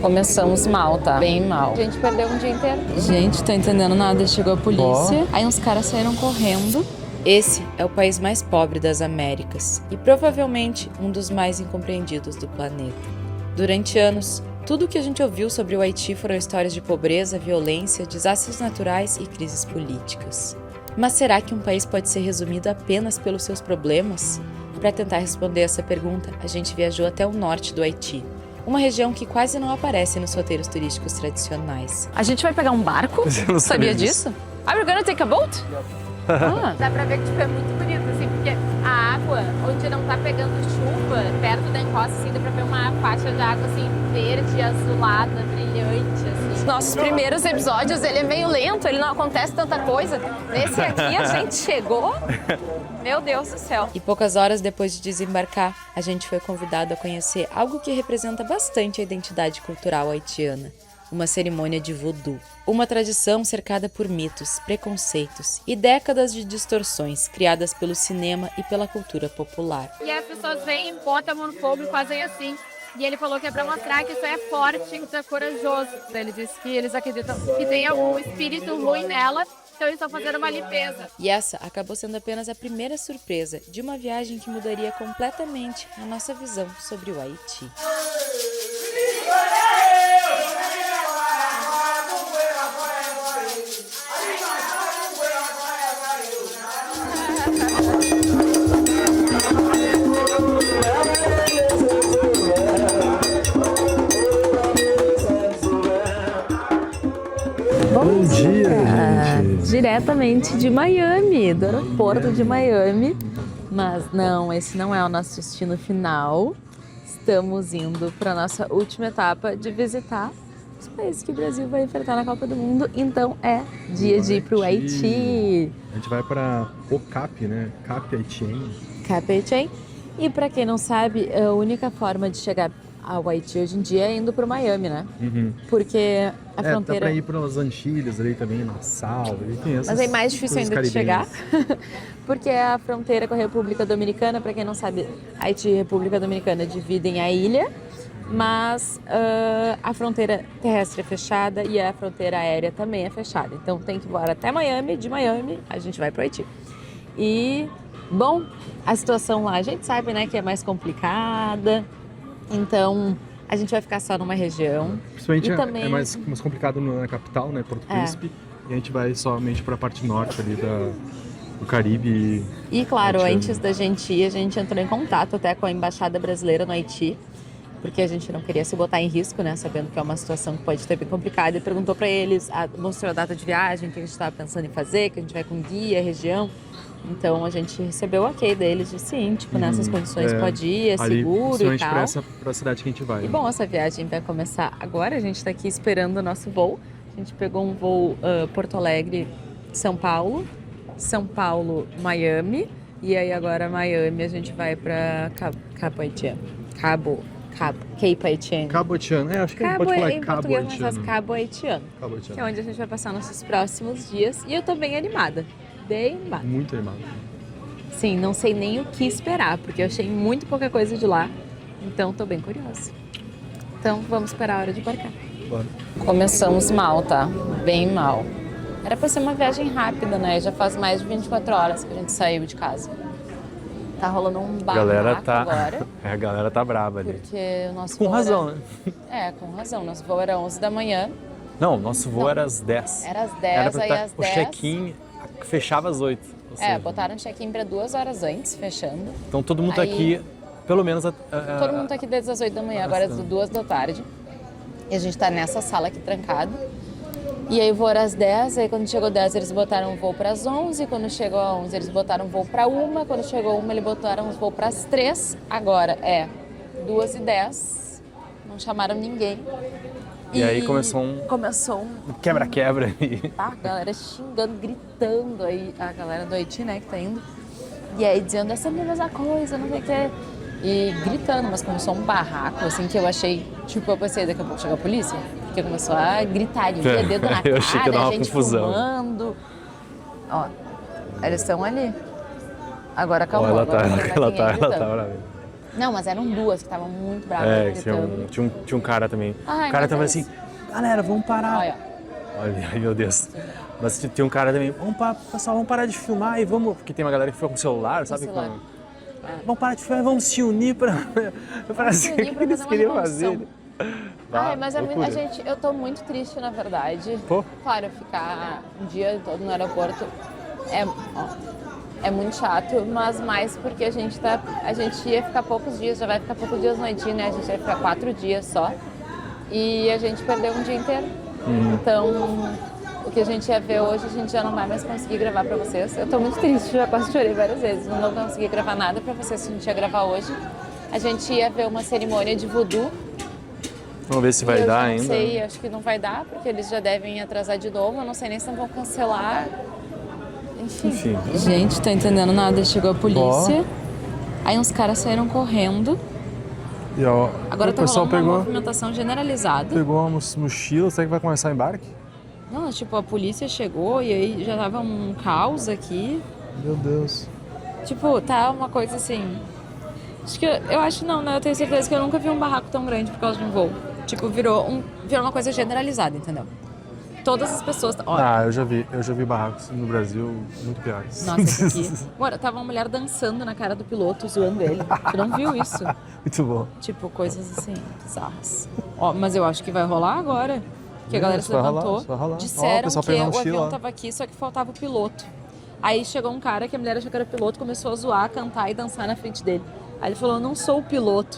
Começamos mal, tá? Bem mal. A gente perdeu um dia inteiro. Gente, tô entendendo nada. Chegou a polícia. Aí uns caras saíram correndo. Esse é o país mais pobre das Américas e provavelmente um dos mais incompreendidos do planeta. Durante anos, tudo o que a gente ouviu sobre o Haiti foram histórias de pobreza, violência, desastres naturais e crises políticas. Mas será que um país pode ser resumido apenas pelos seus problemas? Para tentar responder essa pergunta, a gente viajou até o norte do Haiti, uma região que quase não aparece nos roteiros turísticos tradicionais. A gente vai pegar um barco? Eu não Sabia disso? Are we gonna take a boat? Dá pra ver que tipo, é muito bonito, assim, porque a água, onde não tá pegando chuva, perto da encosta, assim, dá pra ver uma faixa de água, assim, verde, azulada, brilhante, assim. Nossos primeiros episódios, ele é meio lento, ele não acontece tanta coisa. Nesse aqui, a gente chegou... Meu Deus do céu. E poucas horas depois de desembarcar, a gente foi convidado a conhecer algo que representa bastante a identidade cultural haitiana. Uma cerimônia de voodoo. Uma tradição cercada por mitos, preconceitos e décadas de distorções criadas pelo cinema e pela cultura popular. E as pessoas vêm, botam a mão no fogo e fazem assim. E ele falou que é pra mostrar que isso é forte, isso é corajoso. Ele disse que eles acreditam que tem algum espírito ruim nela, então eles estão fazendo uma limpeza. E essa acabou sendo apenas a primeira surpresa de uma viagem que mudaria completamente a nossa visão sobre o Haiti. Bom dia, gente. Diretamente de Miami, do aeroporto de Miami. Mas não, esse não é o nosso destino final. Estamos indo para a nossa última etapa de visitar os países que o Brasil vai enfrentar na Copa do Mundo. Então é dia de ir para o Haiti. A gente vai para o Cap, né? Cap Haitien. Cap Haitien. E para quem não sabe, a única forma de chegar ao Haiti hoje em dia é indo para Miami, né? Uhum. Porque a fronteira... Dá pra ir para as Antilhas ali também, Nassau, ali tem essas. Mas é mais difícil ainda de chegar, porque a fronteira com a República Dominicana, para quem não sabe, Haiti e República Dominicana dividem a ilha, mas a fronteira terrestre é fechada e a fronteira aérea também é fechada. Então tem que voar até Miami, de Miami a gente vai para o Haiti. E, bom, a situação lá a gente sabe, né, que é mais complicada, então a gente vai ficar só numa região. Principalmente também... é mais complicado na capital, né, Porto Príncipe, e a gente vai somente para a parte norte ali do Caribe. E claro, haitiano. antes da gente ir, a gente entrou em contato até com a Embaixada Brasileira no Haiti, porque a gente não queria se botar em risco, né, sabendo que é uma situação que pode ser bem complicada, e perguntou para eles, mostrou a data de viagem, o que a gente estava pensando em fazer, que a gente vai com guia, região. Então a gente recebeu o ok deles de sim, tipo, nessas condições pode ir, é ali, seguro e tal. pra cidade que a gente vai. E bom, essa viagem vai começar agora, a gente está aqui esperando o nosso voo. A gente pegou um voo Porto Alegre, São Paulo, Miami, e aí agora Miami a gente vai para Cabo Haitiano. Cape Haitiano. Cabo Haitiano, acho que a gente pode falar em Cabo português, mas Haitiano. faz Cabo Haitiano. Cabo Haitiano. Que é onde a gente vai passar nossos próximos dias. E eu tô bem animada. Bem animada. Muito animado. Sim, não sei nem o que esperar, porque eu achei muito pouca coisa de lá. Então tô bem curiosa. Então vamos esperar a hora de embarcar. Bora. Começamos mal, tá? Bem mal. Era pra ser uma viagem rápida, né? Já faz mais de 24 horas que a gente saiu de casa. Tá rolando um barraco agora. A galera tá braba ali. Porque o nosso Com voo razão, era... né? Com razão. Nosso voo era 11 da manhã. Não, nosso voo era às 10. Era às 10, aí às 10... O check-in fechava às 8. Botaram check-in pra 2 horas antes, fechando. Então todo mundo tá aqui, pelo menos... Todo mundo tá aqui desde as 8 da manhã, agora é 2 da tarde. E a gente tá nessa sala aqui trancado. E aí o voo era às 10, aí quando chegou 10 eles botaram o voo para as 11, quando chegou às 11 eles botaram o voo para 1, quando chegou 1 eles botaram o voo para as 3, agora é 2h10, não chamaram ninguém. E aí começou um quebra-quebra aí. Tá, a galera xingando, gritando aí, a galera do Haiti, né, que tá indo. E aí dizendo, é sempre a mesma coisa, não sei o que. E gritando, mas começou um barraco, assim, que eu achei, tipo, eu pensei, daqui a pouco chega a polícia. Porque começou a gritaria, dedo na eu achei que ia dar cara, uma gente confusão. filmando. Ó, eles estão ali. Agora calma, Ela agora tá não vai ninguém gritando. brava. Não, mas eram duas que estavam muito bravas. Tinha um cara também. Ai, o cara mas tava é assim, galera, vamos parar. Olha. Olha, ai meu Deus. Mas tinha um cara também, pessoal, vamos parar de filmar e vamos... Porque tem uma galera que fica com o celular, sabe? Vamos parar de filmar e vamos se unir pra fazer o que eles queriam fazer. Ai, mas eu tô muito triste, na verdade. Pô? Claro, ficar um dia todo no aeroporto é muito chato, mas mais porque a gente ia ficar poucos dias, já vai ficar poucos dias no Haiti, né? A gente vai ficar 4 dias só. E a gente perdeu um dia inteiro. Então, o que a gente ia ver hoje, a gente já não vai mais conseguir gravar pra vocês. Eu tô muito triste, já quase chorei várias vezes. Não vou conseguir gravar nada pra vocês que a gente ia gravar hoje. A gente ia ver uma cerimônia de voodoo. Vamos ver se vai dar ainda. Não sei, acho que não vai dar, porque eles já devem atrasar de novo. Eu não sei nem se não vão cancelar. Enfim. Gente, tô entendendo nada. Chegou a polícia. Aí uns caras saíram correndo. E ó, agora tá rolando uma movimentação generalizada. Pegou uma mochila, será que vai começar o embarque? Não, tipo, a polícia chegou e aí já tava um caos aqui. Meu Deus. Tipo, tá uma coisa assim... Eu acho não, né? Eu tenho certeza que eu nunca vi um barraco tão grande por causa de um voo. Tipo, virou uma coisa generalizada, entendeu? Todas as pessoas... Olha, eu já vi barracos no Brasil muito piores. Nossa, esse aqui... Agora, tava uma mulher dançando na cara do piloto, zoando ele. Tu não viu isso? Muito bom. Tipo, coisas assim, bizarras. Mas eu acho que vai rolar agora. Que a galera se levantou, disseram que o avião tava aqui, só que faltava o piloto. Aí chegou um cara que a mulher achou que era piloto, começou a zoar, cantar e dançar na frente dele. Aí ele falou, não sou o piloto.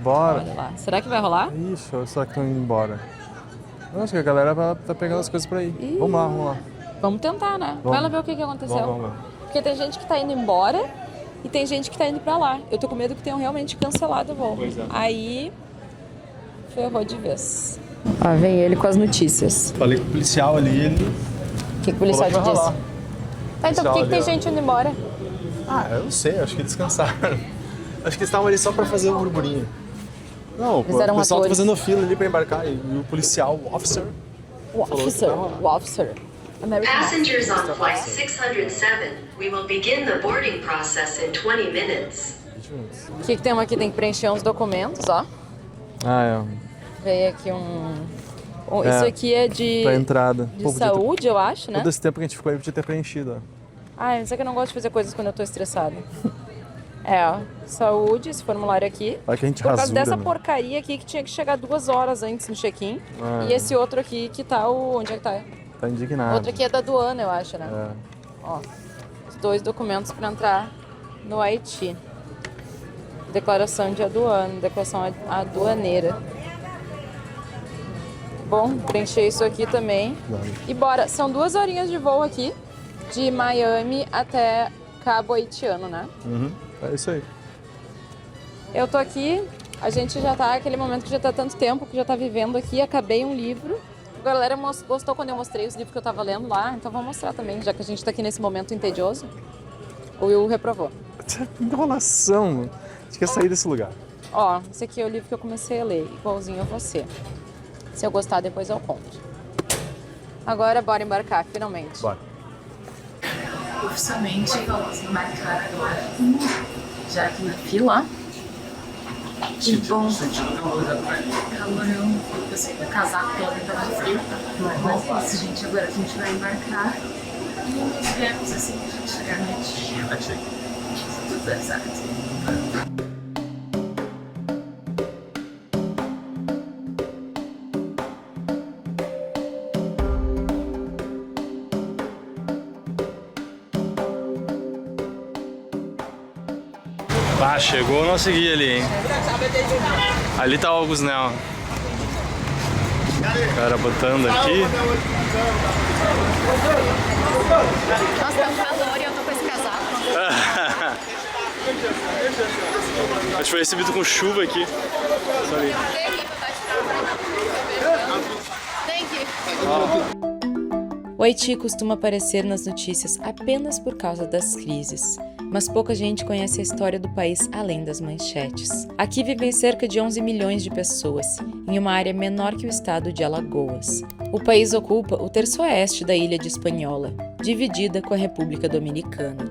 Bora. Olha lá, será que vai rolar? Ixi, será que estão indo embora? Eu acho que a galera tá pegando as coisas por aí. Vamos lá. Vamos tentar, né? Vai lá ver o que aconteceu. Vamos. Porque tem gente que tá indo embora e tem gente que tá indo pra lá. Eu tô com medo que tenham realmente cancelado o voo. Pois é. Aí... ferrou de vez. Vem ele com as notícias. Falei com o policial ali, O que o policial te disse? Tá, então por que tem gente indo embora? Eu não sei, acho que eles descansaram. Acho que eles estavam ali só pra fazer um burburinho. Não, o pessoal tá fazendo fila ali pra embarcar e o policial, o officer. O officer. Passengers on flight 607, we will begin the boarding process in 20 minutes. O que temos aqui? Tem que preencher uns documentos, ó. Veio aqui isso aqui é de... pra entrada. De saúde, eu acho, né? Todo esse tempo que a gente ficou aí, podia ter preenchido, ó. Mas é que eu não gosto de fazer coisas quando eu tô estressada. Saúde, esse formulário aqui. Olha que a gente por causa dessa porcaria aqui que tinha que chegar 2 horas antes no check-in. E esse outro aqui que tá onde é que tá? Tá indignado. Outro aqui é da aduana, eu acho, né? Ó, os 2 documentos para entrar no Haiti. Declaração de aduana, declaração aduaneira. Bom, preencher isso aqui também. E bora, são 2 horinhas de voo aqui, de Miami até Cabo Haitiano, né? É isso aí. Eu tô aqui, a gente já tá, aquele momento que já tá tanto tempo, que já tá vivendo aqui, acabei um livro. A galera gostou quando eu mostrei os livros que eu tava lendo lá, então vou mostrar também, já que a gente tá aqui nesse momento entedioso. O Will reprovou. Enrolação, mano. A gente quer sair desse lugar. Esse aqui é o livro que eu comecei a ler, igualzinho a você. Se eu gostar, depois eu compro. Agora, bora embarcar, finalmente. Bora. Oficialmente, vamos embarcar agora. Já aqui na fila. Que bom. Calorão. Eu sei que o casaco todo tá de frio. Mas é isso, gente. Agora a gente vai embarcar. E nos vemos assim que a gente chegar no Haiti. Tudo certo. Chegou o nosso guia ali, hein? Ali tá o Augusnel. O cara botando aqui. Nossa, tá um calor e eu tô com esse casaco. A gente foi recebido com chuva aqui. Sorry. O Haiti costuma aparecer nas notícias apenas por causa das crises, mas pouca gente conhece a história do país além das manchetes. Aqui vivem cerca de 11 milhões de pessoas, em uma área menor que o estado de Alagoas. O país ocupa o terço-oeste da ilha de Hispaniola, dividida com a República Dominicana.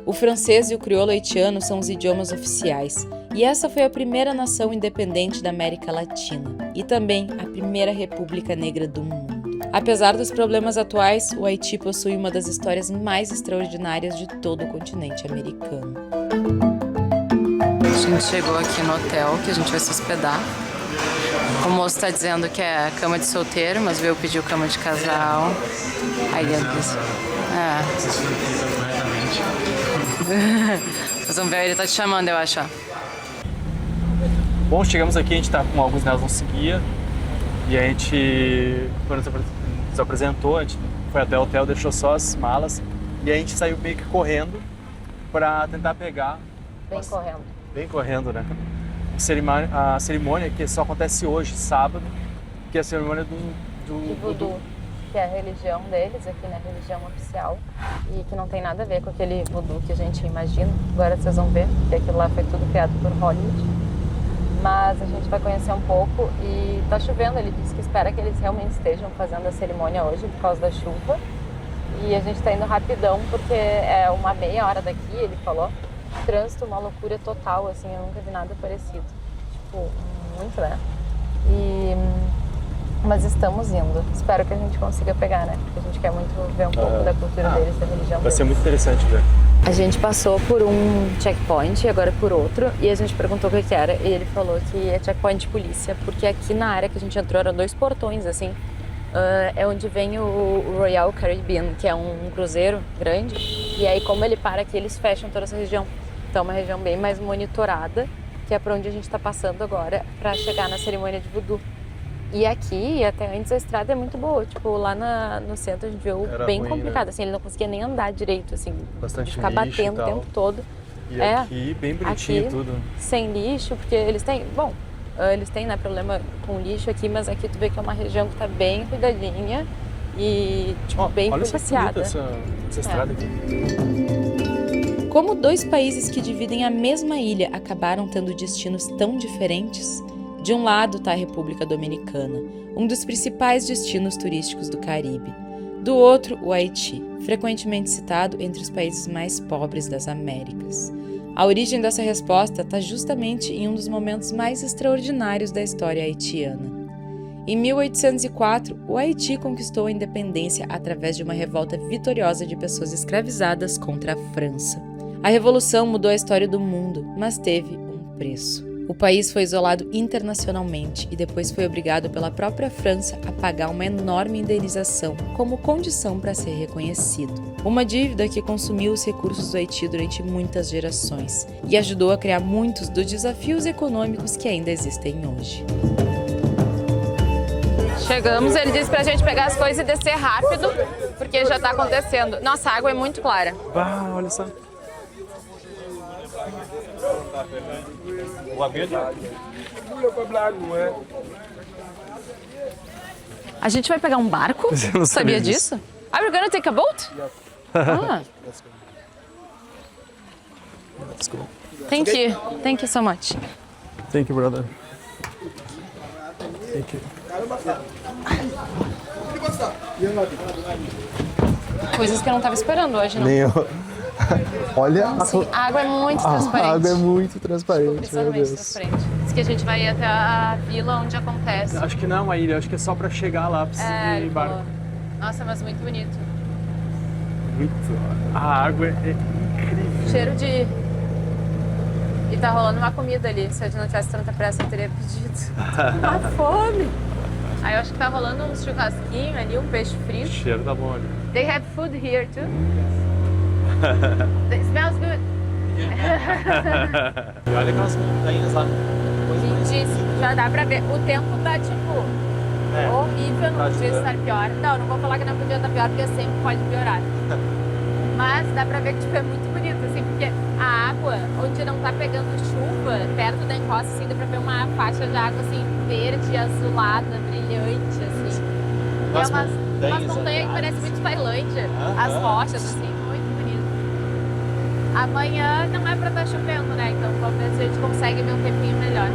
O francês e o crioulo haitiano são os idiomas oficiais, e essa foi a primeira nação independente da América Latina, e também a primeira república negra do mundo. Apesar dos problemas atuais, o Haiti possui uma das histórias mais extraordinárias de todo o continente americano. A gente chegou aqui no hotel que a gente vai se hospedar. O moço tá dizendo que é cama de solteiro, mas veio pedir cama de casal. Aí dentro disso. Nós vamos ver, ele tá te chamando, eu acho. Bom, chegamos aqui, a gente tá com alguns nelas, não seguia. E a gente, quando nos apresentou, a gente foi até o hotel, deixou só as malas. E a gente saiu meio que correndo pra tentar pegar. Bem correndo, né? A cerimônia que só acontece hoje, sábado, que é a cerimônia do voodoo, que é a religião deles aqui, né? A religião oficial, e que não tem nada a ver com aquele voodoo que a gente imagina. Agora vocês vão ver que aquilo lá foi tudo criado por Hollywood. Mas a gente vai conhecer um pouco e tá chovendo. Ele disse que espera que eles realmente estejam fazendo a cerimônia hoje por causa da chuva. E a gente tá indo rapidão porque é uma meia hora daqui, ele falou. Trânsito, uma loucura total, assim, eu nunca vi nada parecido. Tipo, muito, né? Mas estamos indo. Espero que a gente consiga pegar, né? Porque a gente quer muito ver um pouco da cultura deles, da religião deles. Vai ser muito interessante ver. A gente passou por um checkpoint e agora por outro, e a gente perguntou o que era, e ele falou que é checkpoint de polícia, porque aqui na área que a gente entrou eram 2 portões, assim, é onde vem o Royal Caribbean, que é um cruzeiro grande, e aí como ele para aqui, eles fecham toda essa região. Então é uma região bem mais monitorada, que é para onde a gente está passando agora para chegar na cerimônia de voodoo. E aqui, até antes, a estrada é muito boa. Tipo, lá no centro a gente viu bem ruim, complicado, né? Assim, ele não conseguia nem andar direito, assim. Bastante ficar lixo batendo o tempo todo. E aqui, bem bonitinho aqui, tudo. Sem lixo, porque eles têm... Bom, eles têm, né, problema com lixo aqui, mas aqui tu vê que é uma região que tá bem cuidadinha e, tipo, bem policiada. Olha essa estrada aqui. Como 2 países que dividem a mesma ilha acabaram tendo destinos tão diferentes? De um lado está a República Dominicana, um dos principais destinos turísticos do Caribe. Do outro, o Haiti, frequentemente citado entre os países mais pobres das Américas. A origem dessa resposta está justamente em um dos momentos mais extraordinários da história haitiana. Em 1804, o Haiti conquistou a independência através de uma revolta vitoriosa de pessoas escravizadas contra a França. A revolução mudou a história do mundo, mas teve um preço. O país foi isolado internacionalmente e depois foi obrigado pela própria França a pagar uma enorme indenização como condição para ser reconhecido. Uma dívida que consumiu os recursos do Haiti durante muitas gerações e ajudou a criar muitos dos desafios econômicos que ainda existem hoje. Chegamos, ele disse pra gente pegar as coisas e descer rápido, porque já tá acontecendo. Nossa, a água é muito clara. Olha só. A gente vai pegar um barco? Sabia disso? Are we gonna take a boat? Let's go. Thank you. Thank you so much. Thank you, brother. Thank you. Coisas que eu não tava esperando hoje, não. Nem eu. Olha, Assim, a água é muito transparente. A água é muito transparente, meu Deus. Transparente. Diz que a gente vai ir até a vila onde acontece. Acho que não é uma ilha, acho que é só pra chegar lá, precisa ir em barco. Nossa, mas muito bonito. Muito. A água é incrível. Cheiro de... E tá rolando uma comida ali. Se a gente não tivesse tanta pressa, eu teria pedido. Tá fome! Aí eu acho que tá rolando um churrasquinho ali, um peixe O frito. cheiro tá bom ali. They have food here too. It smells good. E olha aquelas montanhas lá. Lindíssimo. Já dá pra ver. O tempo tá tipo horrível, não podia estar pior. Não, não vou falar que não podia estar pior, porque sempre pode piorar. Mas dá pra ver que tipo, é muito bonito, assim, porque a água, onde não tá pegando chuva, perto da encosta, assim, dá pra ver uma faixa de água assim, verde, azulada, brilhante, assim. E é umas montanhas que parecem muito Tailândia. As rochas, assim, muito bonito. Amanhã não é pra estar chovendo, né? Então vamos ver se a gente consegue ver um tempinho melhor.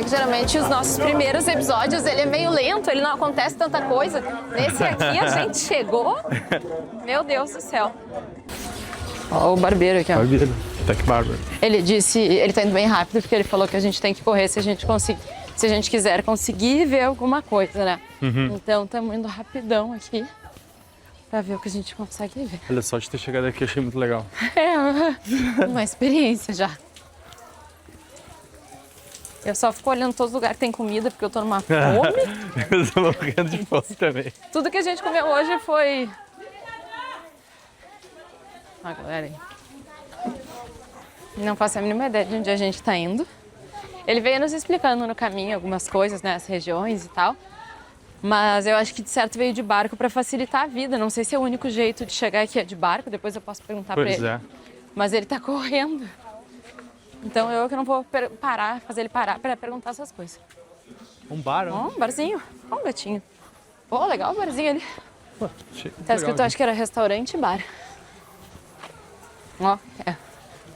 que geralmente os nossos primeiros episódios, ele é meio lento, ele não acontece tanta coisa. Nesse aqui a gente chegou, meu Deus do céu. Ó o barbeiro aqui, ó. Barbeiro, tá que bárbaro. Ele disse, ele tá indo bem rápido, porque ele falou que a gente tem que correr se a gente quiser conseguir ver alguma coisa, né? Então estamos indo rapidão aqui pra ver o que a gente consegue ver. Olha só, de ter chegado aqui, achei muito legal. É uma experiência já. Eu só fico olhando todos os lugares que tem comida, porque eu tô numa fome. Eu tô morrendo de fome também. Tudo que a gente comeu hoje foi... Ah, galera aí. Não faço a mínima ideia de onde a gente tá indo. Ele veio nos explicando no caminho algumas coisas, né, as regiões e tal. Mas eu acho que de certo veio de barco para facilitar a vida. Não sei se é o único jeito de chegar aqui é de barco, depois eu posso perguntar para ele. Pois é. Mas ele tá correndo. Então eu que não vou fazer ele parar para perguntar essas coisas. Um bar, ó. Ó, um barzinho. Ó, um gatinho. Pô, legal o barzinho ali. Pô, achei muito Tá escrito, legal, acho que era restaurante e bar. Ó,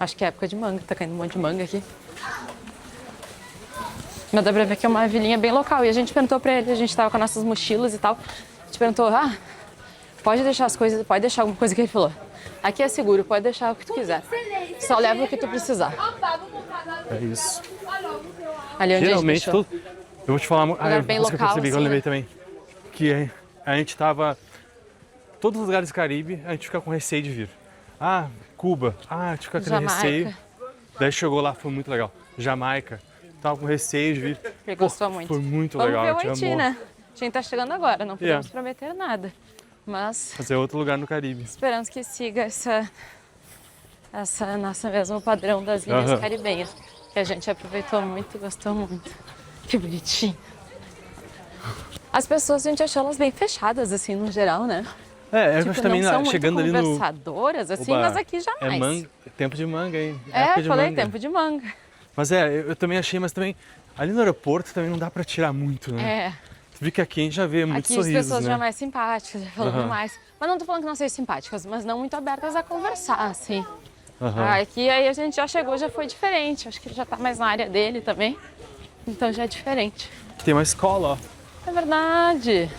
acho que é época de manga. Tá caindo um monte de manga aqui. Mas dá pra ver que é uma vilinha bem local. E a gente perguntou pra ele, a gente tava com nossas mochilas e tal. A gente perguntou, pode deixar as coisas, pode deixar alguma coisa que ele falou. Aqui é seguro, pode deixar o que tu quiser. Só leva o que tu precisar. É isso. Ali onde Geralmente, a gente deixou. eu vou te falar uma bem coisa que eu local, percebi, que eu assim, lembrei né? também. Que a gente tava... Todos os lugares do Caribe, a gente fica com receio de vir. Cuba. A gente fica com aquele receio. Daí chegou lá, foi muito legal. Jamaica. Tava com receio de vir. Ele gostou muito. Foi muito Vamos legal. ver o Haiti, né? A gente tá chegando agora, não podemos prometer nada. Mas Fazer outro lugar no Caribe. esperamos que siga essa nossa mesmo padrão das ilhas caribenhas. Que a gente aproveitou muito, gostou muito. Que bonitinho. As pessoas, a gente achou elas bem fechadas, assim, no geral, né? Eu acho também não são chegando muito ali no... conversadoras, assim, Oba, mas aqui jamais. Tempo de manga, hein? Época de falei manga. tempo de manga. Mas eu também achei, mas também... Ali no aeroporto também não dá pra tirar muito, né? Tu viu que aqui a gente já vê muitos Aqui sorrisos, as pessoas né? já mais simpáticas, já falando mais. Mas não tô falando que não sejam simpáticas, mas não muito abertas a conversar, assim. Aqui aí a gente já chegou, já foi diferente. Acho que ele já tá mais na área dele também. Então já é diferente. Tem uma escola, ó. É verdade.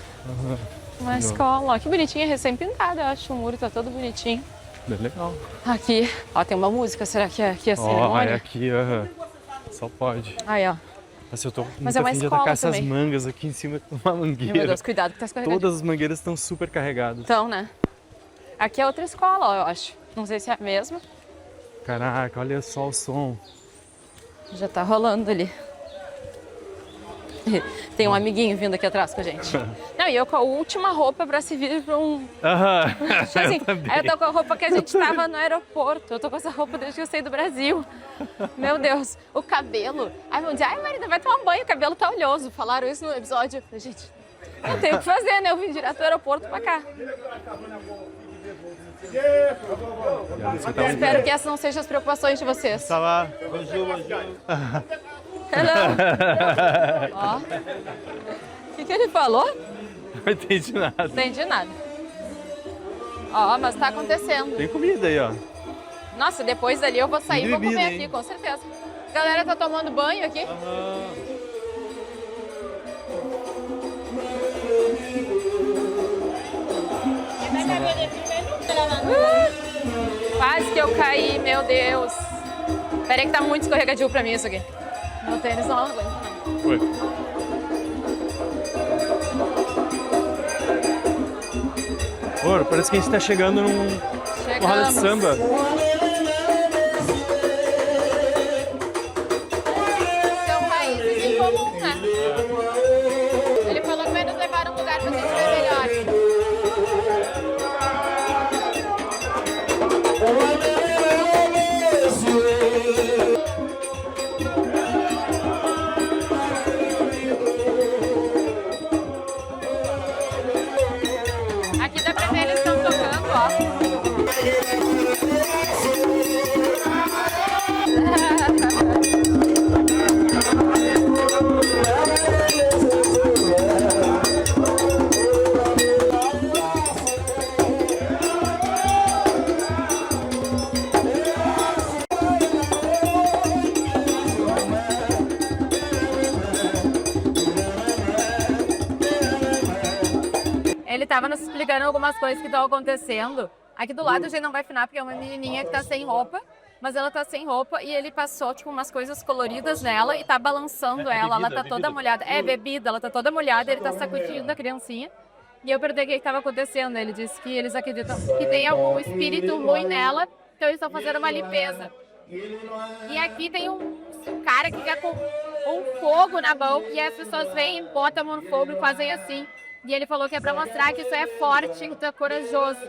Uma escola, ó. Que bonitinha, recém-pintada, eu acho. O muro tá todo bonitinho. Bem legal. Aqui, ó, tem uma música. Será que é aqui a Ó, cerimônia? é aqui, só pode. Aí, ó. Mas eu tô Mas muito é uma afim de escola atacar essas também. mangas aqui em cima com uma mangueira. Meu Deus, cuidado que tá escorregando. Todas as mangueiras estão super carregadas. Então, né? Aqui é outra escola, ó, eu acho. Não sei se é a mesma. Caraca, olha só o som. Já tá rolando ali. Tem um amiguinho vindo aqui atrás com a gente. Não, e eu com a última roupa pra se vir pra um... Tipo assim, aí eu tô com a roupa que a gente tava no aeroporto. Eu tô com essa roupa desde que eu saí do Brasil. Meu Deus, o cabelo. Aí vão dizer, Marina, vai tomar um banho, o cabelo tá oleoso. Falaram isso no episódio. Eu falei, gente, não tem o que fazer, né? Eu vim direto do aeroporto pra cá. Espero que essas não sejam as preocupações de vocês. Tá lá. Hello. Ó. O que ele falou? Não entendi nada. Não entendi nada. Ó, mas tá acontecendo. Tem comida aí, ó. Nossa, depois dali eu vou sair e vou Bebida, comer hein? aqui, com certeza. A galera tá tomando banho aqui. Quase que eu caí, meu Deus. Peraí que tá muito escorregadio pra mim isso aqui. Meu tênis não aguenta, não. Foi. Ouro, parece que a gente tá chegando num roda de samba. São países em comum, né? Ele falou que vai nos levar a um lugar pra gente ver melhor. Aqui dá pra ver, eles estão tocando, ó. tava nos explicando algumas coisas que estão acontecendo. Aqui do lado a gente não vai afinar porque é uma menininha que tá sem roupa, mas ela tá sem roupa e ele passou tipo umas coisas coloridas nela e tá balançando ela tá toda molhada. É bebida, ela tá toda molhada, ele tá sacudindo a criancinha. E eu perguntei o que estava acontecendo. Ele disse que eles acreditam que tem algum espírito ruim nela, então eles estão fazendo uma limpeza. E aqui tem um cara que fica com um fogo na mão e as pessoas vêm, botam a mão no fogo e fazem assim. E ele falou que é pra mostrar que isso é forte, que tu é corajoso.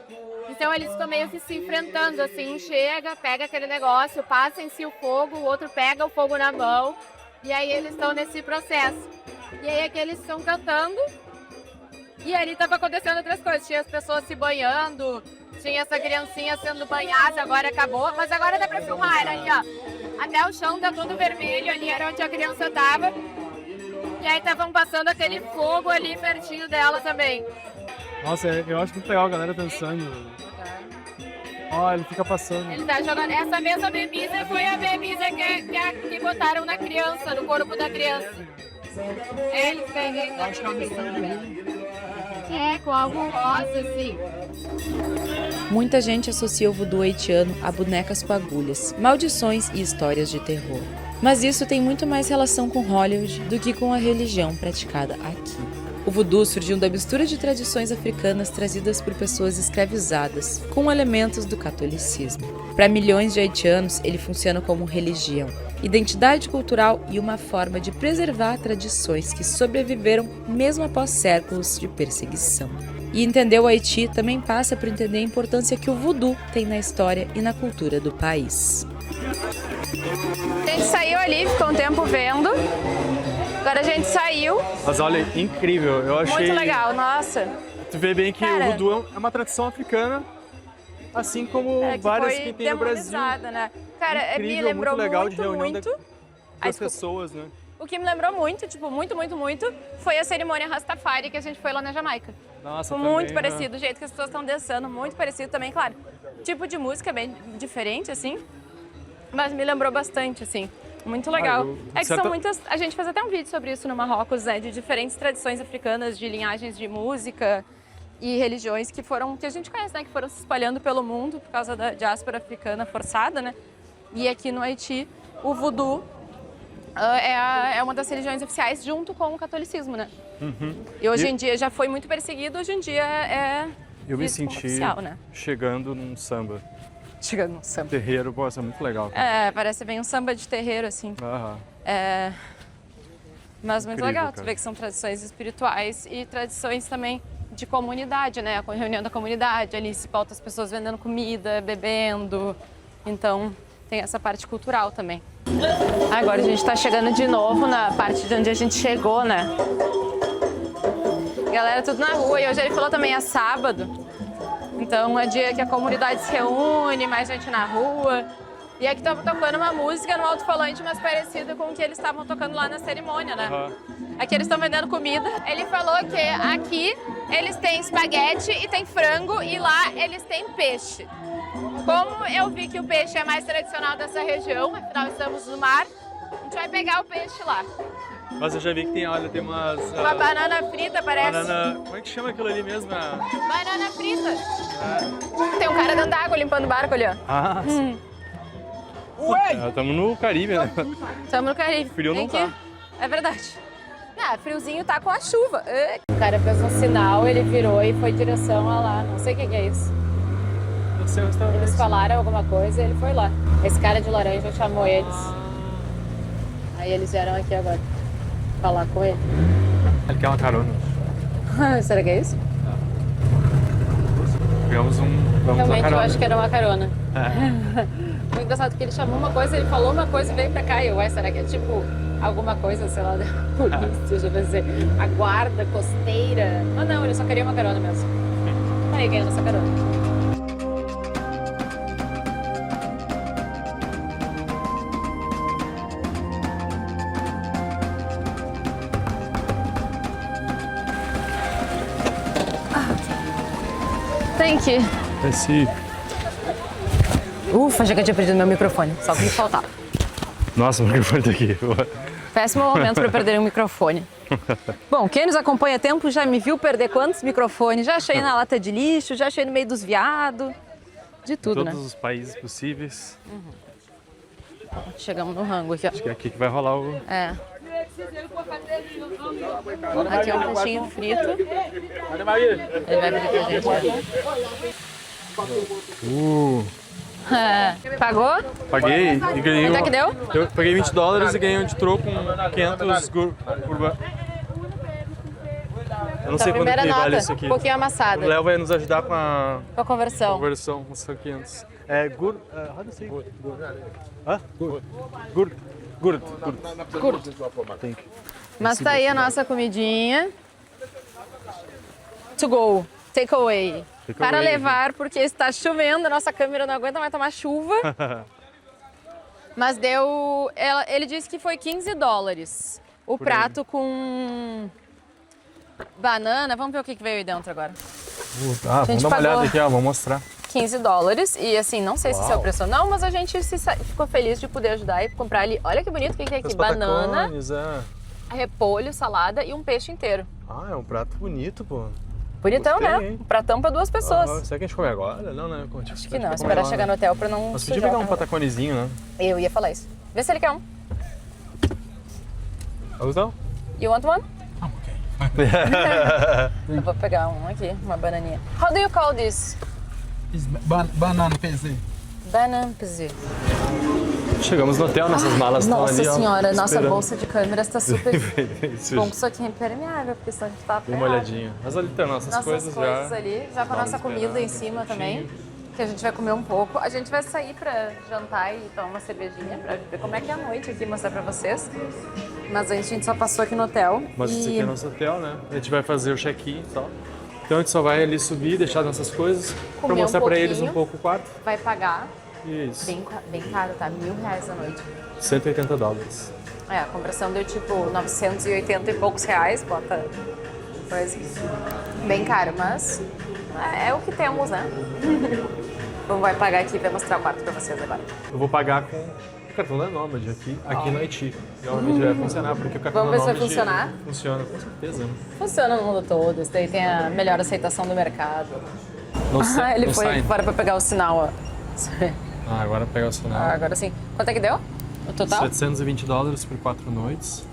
Então eles estão meio que se enfrentando, assim, chega, pega aquele negócio, passa em si o fogo, o outro pega o fogo na mão, e aí eles estão nesse processo. E aí aqui eles estão cantando, e ali estava acontecendo outras coisas, tinha as pessoas se banhando, tinha essa criancinha sendo banhada, agora acabou, mas agora dá pra filmar, era ali, ó, até o chão tá tudo vermelho, ali era onde a criança tava, e aí estavam passando aquele fogo ali pertinho dela também. Nossa, eu acho muito legal a galera dançando. Ó, ele fica passando. Ele tá jogando. Essa mesma bebida foi a bebida que botaram na criança, no corpo da criança. Eles têm. Acho que é uma mistura de vinho. É, com algo rosa, assim. Muita gente associa o voodoo haitiano a bonecas com agulhas, maldições e histórias de terror. Mas isso tem muito mais relação com Hollywood do que com a religião praticada aqui. O voodoo surgiu da mistura de tradições africanas trazidas por pessoas escravizadas, com elementos do catolicismo. Para milhões de haitianos, ele funciona como religião, identidade cultural e uma forma de preservar tradições que sobreviveram mesmo após séculos de perseguição. E entender o Haiti também passa por entender a importância que o voodoo tem na história e na cultura do país. A gente saiu ali, ficou um tempo vendo. Agora a gente saiu. Mas olha, incrível. Eu achei... Muito legal, nossa. Tu vê bem que Cara, o voodoo é uma tradição africana, assim como várias que tem no Brasil. Né? Cara, Incrível, me lembrou muito legal de reunião muito. das pessoas, né? O que me lembrou muito, tipo, muito, foi a cerimônia Rastafari que a gente foi lá na Jamaica. Nossa, Muito também, parecido, o jeito que as pessoas estão dançando, muito parecido também, claro. Tipo de música bem diferente, assim, mas me lembrou bastante, assim. Muito legal. É que são muitas... A gente fez até um vídeo sobre isso no Marrocos, né? De diferentes tradições africanas, de linhagens de música e religiões que a gente conhece, né? Que foram se espalhando pelo mundo por causa da diáspora africana forçada, né? E aqui no Haiti, o voodoo é uma das religiões oficiais junto com o catolicismo, né? Uhum. E hoje em dia já foi muito perseguido, hoje em dia é Eu me senti oficial, né? chegando num samba. Chegando num samba. Terreiro, pô, isso é muito legal. É, parece bem um samba de terreiro, assim. Aham. Mas muito Incrível, legal, tu cara. vê que são tradições espirituais e tradições também de comunidade, né? A reunião da comunidade, ali se pauta as pessoas vendendo comida, bebendo. Então, tem essa parte cultural também. Agora a gente tá chegando de novo na parte de onde a gente chegou, né? Galera, tudo na rua. E hoje ele falou também é sábado. Então é dia que a comunidade se reúne, mais gente na rua. E aqui estava tocando uma música no alto-falante, mas parecida com o que eles estavam tocando lá na cerimônia, né? Aqui eles estão vendendo comida. Ele falou que aqui eles têm espaguete e tem frango e lá eles têm peixe. Como eu vi que o peixe é mais tradicional dessa região, afinal estamos no mar, a gente vai pegar o peixe lá. Mas eu já vi que tem, olha, tem umas... Uma banana frita, parece. Como é que chama aquilo ali mesmo? Banana frita. Tem um cara dentro d'água limpando o barco ali, ó. Ah, estamos no Caribe, né? Estamos no Caribe. Frio não tá. É verdade. Ah, friozinho tá com a chuva. O cara fez um sinal, ele virou e foi em direção a lá. Não sei o que é isso. Deve ser um restaurante. Eles falaram alguma coisa e ele foi lá. Esse cara de laranja chamou eles. Aí eles vieram aqui agora falar com ele. Ele quer uma carona. Será que é isso? Pegamos uma Realmente carona. eu acho que era uma carona. Foi engraçado que ele chamou uma coisa, ele falou uma coisa e veio pra cá. E eu, será que é tipo alguma coisa, sei lá, da polícia, já vai dizer, a guarda costeira? Ah, não, ele só queria uma carona mesmo. Aí ganhou nossa carona. Thank you. Esse... Ufa, já que eu tinha perdido meu microfone, só que me faltava. Nossa, o microfone tá aqui. Péssimo momento para perder um microfone. Bom, quem nos acompanha há tempo já me viu perder quantos microfones? Já achei na lata de lixo, já achei no meio dos viados. De tudo, né? Todos os países possíveis. Chegamos no rango aqui, ó. Acho que é aqui que vai rolar o... É. Aqui é um peixinho frito. Ele vai pedir pra gente. Pagou? Paguei e ganhei... Quanto é que deu? Eu paguei $20 e ganhei um de troco com 500 curva. Eu não sei quanto Primeira que nota, vale isso aqui. um pouquinho O amassada. Léo vai nos ajudar com a Com a conversão. conversão, com os 500. É gur... how do you say? Hã? Gurt. Thank you. Mas tá aí a nossa comidinha. To go. Take away. Para levar, porque está chovendo, a nossa câmera não aguenta mais tomar chuva. Mas deu... Ele disse que foi $15. O prato com banana. Vamos ver o que veio aí dentro agora. Vamos dar uma olhada aqui, ó. Vou mostrar. $15. E assim, não sei se esse é o preço ou não, mas a gente ficou feliz de poder ajudar e comprar ali. Olha que bonito o que tem aqui. Banana, repolho, salada e um peixe inteiro. Ah, é um prato bonito, pô. Bonitão, Gostei, né? hein? Um pratão para 2 pessoas. Será que a gente come agora? Não, né? Acho que não, esperar chegar no hotel para não Mas podia sujar. pegar um pataconezinho, né? Eu ia falar isso. Vê se ele quer um. Não? You want one? Eu vou pegar um aqui, uma bananinha. How do you call this? It's banana peze. Banana pizza. Chegamos no hotel, nossas malas estão ali, ó. Nossa senhora, nossa esperando. bolsa de câmeras está super Isso, bom, que isso aqui é impermeável, porque senão a gente tá dê uma olhadinha. Mas ali tem nossas coisas já. ali, já com a nossa comida em cima também, que a gente vai comer um pouco. A gente vai sair pra jantar e tomar uma cervejinha pra ver como é que é a noite aqui, mostrar pra vocês. Mas a gente só passou aqui no hotel. Mas esse aqui é nosso hotel, né? A gente vai fazer o check-in e tal. Então a gente só vai ali subir, deixar nossas coisas, pra Comer mostrar um pra eles um pouquinho. pouco o quarto. Vai pagar Isso. bem caro, tá? R$1.000 a noite. $180. É, a conversão deu tipo 980 e poucos reais, bota coisa. Bem caro, mas é o que temos, né? Vamos vai pagar aqui e vai mostrar o quarto pra vocês agora. Eu vou pagar com o cartão da Nômade aqui no Haiti. Realmente vai funcionar, porque o cartão Vamos da ver se vai Nômade funcionar? funciona, com certeza. Funciona no mundo todo, isso daí tem a melhor aceitação do mercado. Ele não foi sai. fora pra pegar o sinal, ó. Ah, agora pega o sinal. Agora sim. Quanto é que deu? O total? $720 por 4 noites.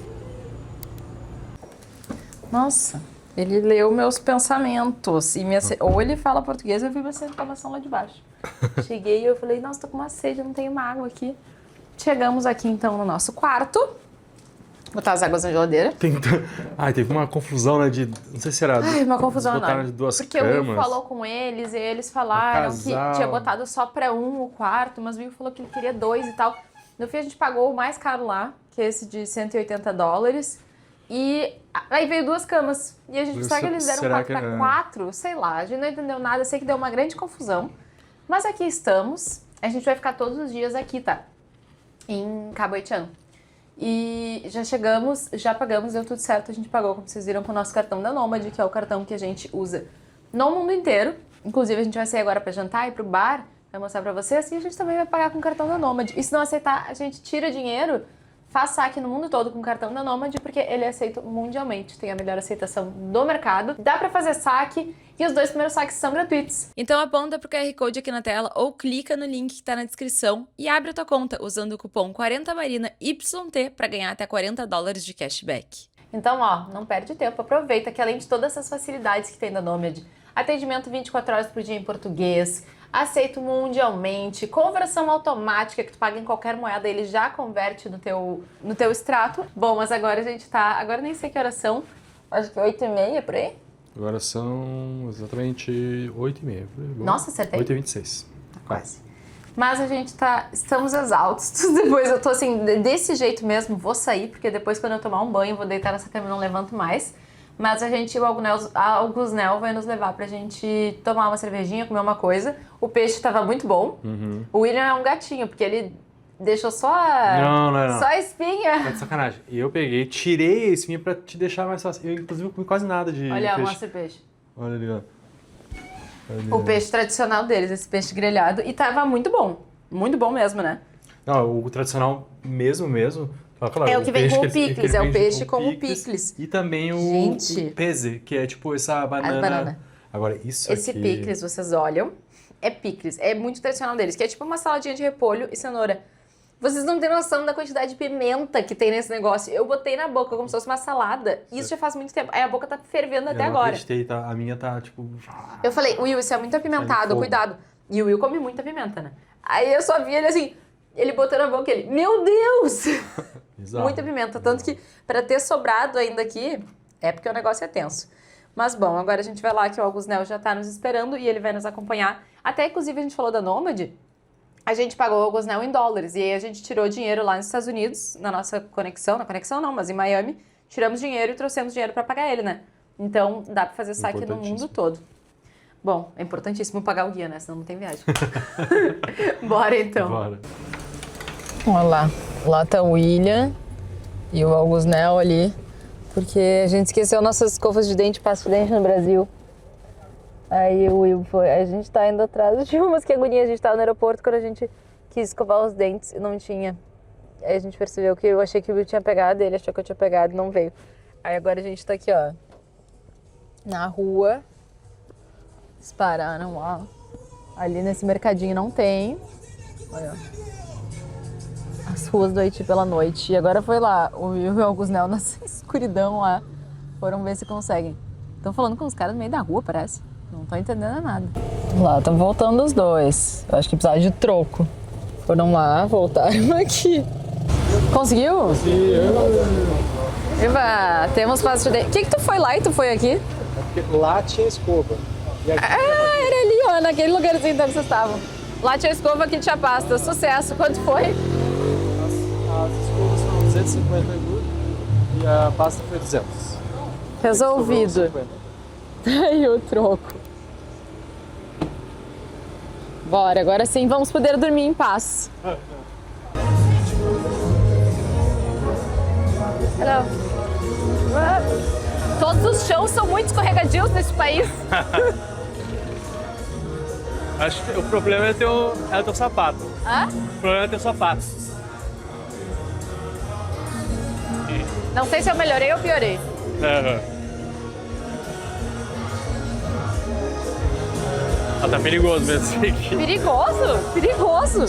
Nossa, ele leu meus pensamentos. E ou ele fala português, eu vi uma reclamação lá de baixo. Cheguei e eu falei, nossa, tô com uma sede, eu não tenho uma água aqui. Chegamos aqui então no nosso quarto. Botar as águas na geladeira. Teve uma confusão, né? Não sei se era. Uma confusão botaram enorme. de duas Porque camas. o Will falou com eles e eles falaram que casal. tinha botado só pra um o quarto, mas o Will falou que ele queria 2 e tal. No fim a gente pagou o mais caro lá, que é esse de $180. E aí veio 2 camas. E a gente sabe que eles deram Será 4 pra que- 4, sei lá, a gente não entendeu nada, sei que deu uma grande confusão. Mas aqui estamos, a gente vai ficar todos os dias aqui, tá? Em Cabo Haitiano. E já chegamos, já pagamos, deu tudo certo, a gente pagou, como vocês viram, com o nosso cartão da Nômade, que é o cartão que a gente usa no mundo inteiro. Inclusive, a gente vai sair agora pra jantar e pro bar, vai mostrar pra vocês, e a gente também vai pagar com o cartão da Nômade. E se não aceitar, a gente tira dinheiro, faz saque no mundo todo com o cartão da Nômade, porque ele é aceito mundialmente, tem a melhor aceitação do mercado. Dá pra fazer saque e os 2 primeiros saques são gratuitos. Então aponta pro QR Code aqui na tela ou clica no link que tá na descrição e abre a tua conta usando o cupom 40MarinaYT pra ganhar até $40 de cashback. Então, ó, não perde tempo, aproveita que além de todas essas facilidades que tem da Nômade, atendimento 24 horas por dia em português, aceito mundialmente, conversão automática que tu paga em qualquer moeda, ele já converte no teu extrato. Bom, mas agora a gente tá, agora nem sei que horas são, acho que 8h30 por aí. Agora são exatamente 8h30. Nossa, acertei. 8h26. Quase. Mas a gente estamos exaustos. Depois eu tô assim, desse jeito mesmo, vou sair, porque depois quando eu tomar um banho, vou deitar nessa cama e não levanto mais. Mas o Augusnel vai nos levar pra gente tomar uma cervejinha, comer uma coisa. O peixe tava muito bom. O William é um gatinho, porque ele deixou só Não. só a espinha. Tá de sacanagem. E eu peguei, tirei a espinha pra te deixar mais fácil. Eu, inclusive, comi quase nada de Olha, peixe. mostra o peixe. Olha ali, ó. O peixe tradicional deles, esse peixe grelhado. E tava muito bom. Muito bom mesmo, né? Não, o tradicional mesmo, Claro, É o que vem com o aquele picles, é o vem peixe com o picles. E também o Gente. peze, que é tipo essa banana. Agora, isso Esse aqui... picles, vocês olham, é picles, é muito tradicional deles, que é tipo uma saladinha de repolho e cenoura. Vocês não têm noção da quantidade de pimenta que tem nesse negócio. Eu botei na boca como se fosse uma salada. Isso já faz muito tempo. Aí a boca tá fervendo até Eu agora. acreditei, tá? A minha tá tipo... Eu falei, Will, isso é muito apimentado, fogo. cuidado. E o Will come muita pimenta, né? Aí eu só vi ele assim, ele botou na boca ele, meu Deus! Bizarro. Muita pimenta. Tanto que pra ter sobrado ainda aqui, é porque o negócio é tenso. Mas bom, agora a gente vai lá que o Augusnel já tá nos esperando e ele vai nos acompanhar. Até inclusive a gente falou da Nômade. A gente pagou o Augusnel em dólares e aí a gente tirou dinheiro lá nos Estados Unidos, na nossa conexão, na conexão não, mas em Miami, tiramos dinheiro e trouxemos dinheiro pra pagar ele, né? Então dá pra fazer saque no mundo todo. Bom, é importantíssimo pagar o guia, né? Senão não tem viagem. Bora então. Bora. Olha lá, lá tá o William e o Augusnel ali, porque a gente esqueceu nossas escovas de dente, pasta de dente no Brasil. Aí o Will foi, a gente tá indo atrás de umas que agonia, a gente tava no aeroporto quando a gente quis escovar os dentes e não tinha. Aí a gente percebeu que eu achei que o Will tinha pegado, ele achou que eu tinha pegado e não veio. Aí agora a gente tá aqui, ó, na rua, eles pararam, ó, ali nesse mercadinho não tem, olha, as ruas do Haiti pela noite. E agora foi lá, o Will e o Augusnel nessa escuridão lá, foram ver se conseguem. Estão falando com os caras no meio da rua, parece. Não tô entendendo nada. Lá, estão voltando os dois. Eu acho que precisava de troco. Foram lá, voltaram aqui. Conseguiu? Sim, Eva, temos pasta de dente. O que tu foi lá e tu foi aqui? Porque lá tinha escova. E aqui Ah, era ali, ó, naquele lugarzinho onde vocês estavam. Lá tinha escova, aqui tinha pasta. Sucesso. Quanto foi? as escovas foram 250 euros e a pasta foi 200. Resolvido. Sobrou 50. Aí o troco. Bora, agora sim vamos poder dormir em paz. Hello. Todos os chãos são muito escorregadios nesse país. Acho que o problema é o teu sapato. Hã? O problema é teu sapato. Não sei se eu melhorei ou piorei. Ah, tá perigoso mesmo isso aqui. Perigoso? Perigoso.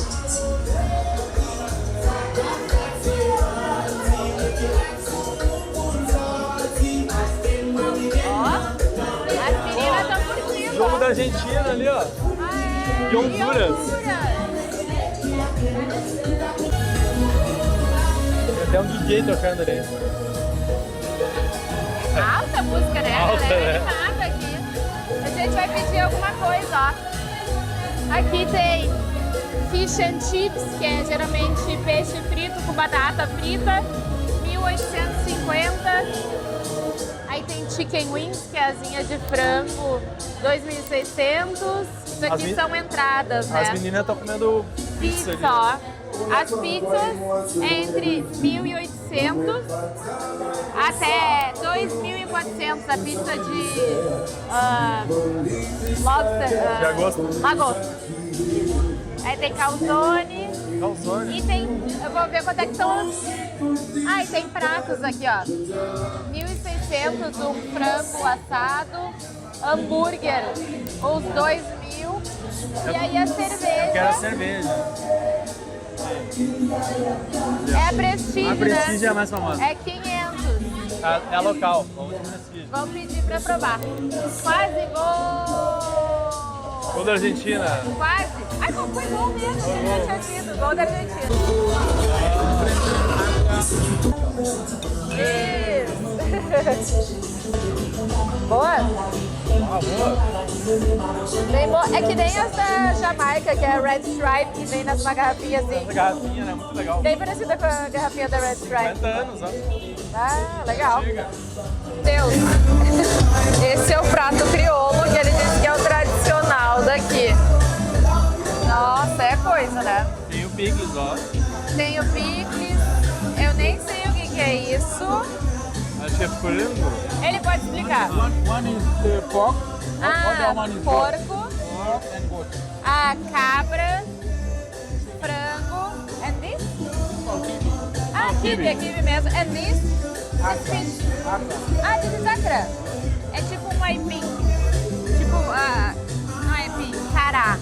Ó, as meninas estão curtindo. Jogo da Argentina ali, ó. E Honduras. Tem até um DJ tocando ali. Alta a música, né? Alta, A galera né? animada aqui. A gente vai pedir alguma coisa, ó. Aqui tem fish and chips, que é geralmente peixe frito com batata frita, 1.850. Aí tem chicken wings, que é asinha de frango, 2.600. Isso aqui são entradas, né? As meninas estão comendo pizza Pizza, ali. ó. As pizzas é entre 1.800 até 2.400 a pizza de lobster, De agosto. lagosta. Aí tem calzone Calzone. e tem, eu vou ver quanto é que são os... Ah, e tem pratos aqui, ó. 1.600 um frango assado, hambúrguer, os 2.000 e aí a cerveja. Eu quero a cerveja. É a Prestige, A Prestige né? é a mais famosa. É 500. É a local. Vamos de Prestige. Vamos pedir pra provar. Quase gol! Gol da Argentina. Quase. Ai, não foi gol mesmo. Eu tinha sido gol da Argentina. Isso. Boa? Bem boa. É que nem essa Jamaica, que é a Red Stripe, que vem nas garrafinhas assim. Essa garrafinha, né? Muito legal. Bem parecida com a garrafinha da Red Stripe. 50 anos, ó. Ah, legal. Chega. Deus. Esse é o prato crioulo, que ele disse que é o tradicional daqui. Nossa, é coisa, né? Tem o picles, ó. Tem o picles. Eu nem sei o que é isso. Acho que é frango. Ele pode explicar. One is the pork, other one is Porco, pork and goat. a cabra, frango, and this? kibe mesmo. É this fish. Ah, this is acra. É tipo um aipim. Tipo, não é aipim, cará.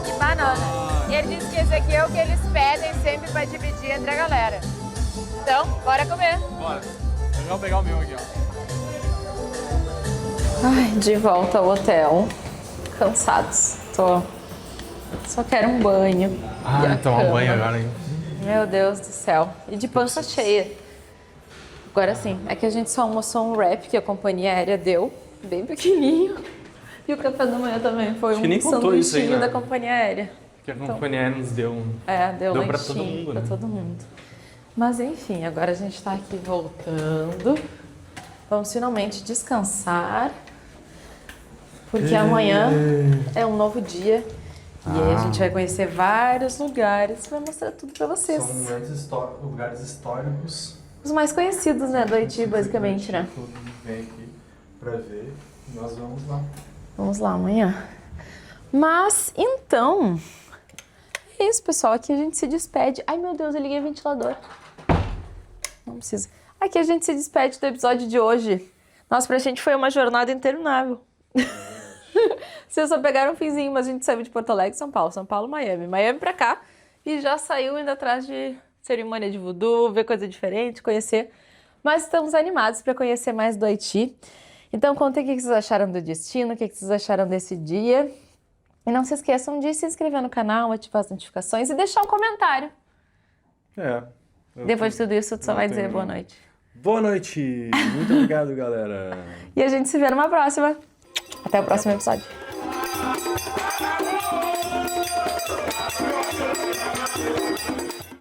E banana. E ele disse que esse aqui é o que eles pedem sempre pra dividir entre a galera. Então, bora comer. Bora. Eu vou pegar o meu aqui, ó. Ai, de volta ao hotel. Cansados. Só quero um banho. E a tomar um cama. banho agora, hein? Meu Deus do céu. E de pança cheia. Agora sim, é que a gente só almoçou um wrap que a companhia aérea deu, bem pequenininho. E o café da manhã também foi Acho que nem um contou isso aí, sanduichinho né? da companhia aérea. Que a companhia aérea nos deu um... Deu Deu pra lanchinho todo mundo, pra né? todo mundo. Mas enfim, agora a gente tá aqui voltando. Vamos finalmente descansar. Porque amanhã é um novo dia. E aí a gente vai conhecer vários lugares pra mostrar tudo pra vocês. São lugares históricos. Os mais conhecidos, né, do Haiti, basicamente, né? Todo mundo vem aqui pra ver. Nós vamos lá. Vamos lá amanhã. Mas, então... É isso, pessoal. Aqui a gente se despede. Ai, meu Deus, eu liguei o ventilador. Não precisa. Aqui a gente se despede do episódio de hoje. Nossa, pra gente foi uma jornada interminável. Vocês só pegaram um finzinho, mas a gente saiu de Porto Alegre, São Paulo, Miami. Miami pra cá. E já saiu indo atrás de cerimônia de voodoo, ver coisa diferente, conhecer. Mas estamos animados para conhecer mais do Haiti. Então contem o que vocês acharam do destino, o que vocês acharam desse dia. E não se esqueçam de se inscrever no canal, ativar as notificações e deixar um comentário. Depois de tudo isso, tu só vai dizer boa noite. Boa noite! Muito obrigado, galera! E a gente se vê numa próxima. Até o próximo episódio.